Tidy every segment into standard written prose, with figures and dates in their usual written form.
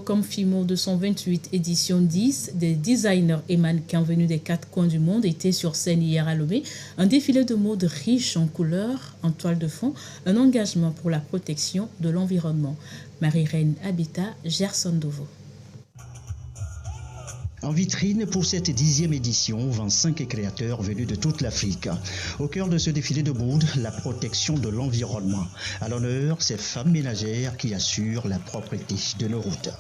comme FIMO 228 édition 10, des designers et mannequins venus des 4 coins du monde étaient sur scène hier à Lomé. Un défilé de mode riche en couleurs, en toile de fond, un engagement pour la protection de l'environnement. Marie-Reine Habitat, Gerson Dovo. En vitrine pour cette 10e édition, 25 créateurs venus de toute l'Afrique. Au cœur de ce défilé de mode, la protection de l'environnement. À l'honneur, ces femmes ménagères qui assurent la propreté de nos routes.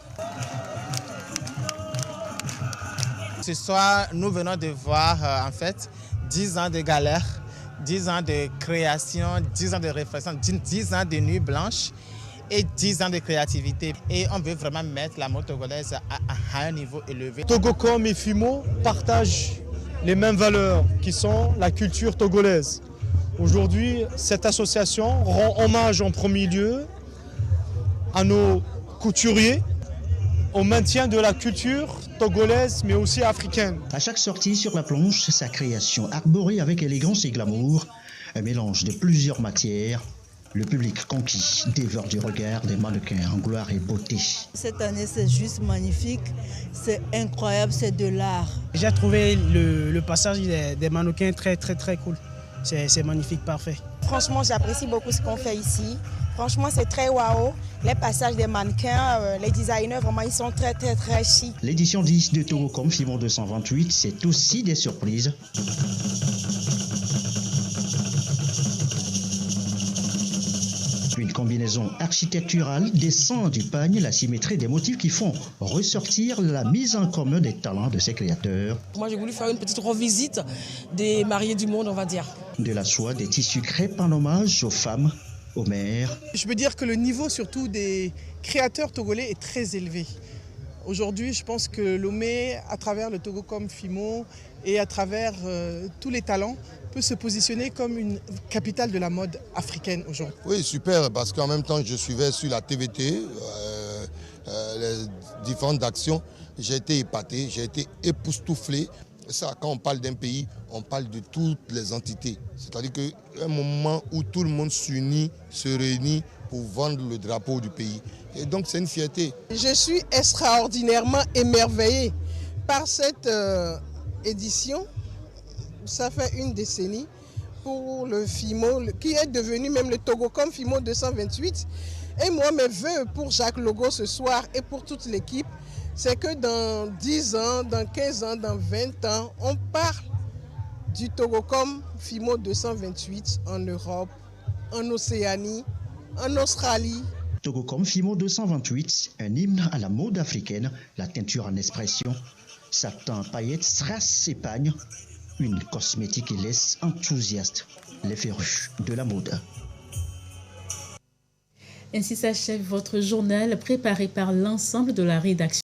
Ce soir, nous venons de voir en fait 10 ans de galère, 10 ans de création, 10 ans de réflexion, 10 ans de nuits blanches et 10 ans de créativité. Et on veut vraiment mettre la mode togolaise à un niveau élevé. Togocom et FIMO partagent les mêmes valeurs qui sont la culture togolaise. Aujourd'hui, cette association rend hommage en premier lieu à nos couturiers, au maintien de la culture togolaise mais aussi africaine. À chaque sortie sur la planche, sa création arborée avec élégance et glamour, un mélange de plusieurs matières. Le public conquis dévore du regard des mannequins en gloire et beauté. Cette année, c'est juste magnifique, c'est incroyable, c'est de l'art. J'ai trouvé le passage des mannequins très cool. C'est magnifique, parfait. Franchement, j'apprécie beaucoup ce qu'on fait ici. Franchement, c'est très waouh. Les passages des mannequins, les designers, vraiment, ils sont très chics. L'édition 10 de Togocom FIMO 228, c'est aussi des surprises. Une combinaison architecturale, des sons du pagne, la symétrie des motifs qui font ressortir la mise en commun des talents de ces créateurs. Moi, j'ai voulu faire une petite revisite des mariés du monde, on va dire. De la soie, des tissus crêpes en hommage aux femmes, aux mères. Je peux dire que le niveau surtout des créateurs togolais est très élevé. Aujourd'hui, je pense que Lomé, à travers le Togocom FIMO et à travers tous les talents, peut se positionner comme une capitale de la mode africaine aujourd'hui. Oui, super, parce qu'en même temps, je suivais sur la TVT les différentes actions. J'ai été épaté, j'ai été époustouflé. Ça, quand on parle d'un pays, on parle de toutes les entités. C'est-à-dire qu'un moment où tout le monde s'unit, se réunit pour vendre le drapeau du pays. Et donc, c'est une fierté. Je suis extraordinairement émerveillé par cette édition. Ça fait une décennie pour le FIMO, qui est devenu même le Togocom FIMO 228. Et moi, mes vœux pour Jacques Logo ce soir et pour toute l'équipe, c'est que dans 10 ans, dans 15 ans, dans 20 ans, on parle du Togocom FIMO 228 en Europe, en Océanie, en Australie. Togocom FIMO 228, un hymne à la mode africaine, la teinture en expression, satin, paillettes, strass et pagne. Une cosmétique qui laisse enthousiaste les férus de la mode. Ainsi s'achève votre journal préparé par l'ensemble de la rédaction.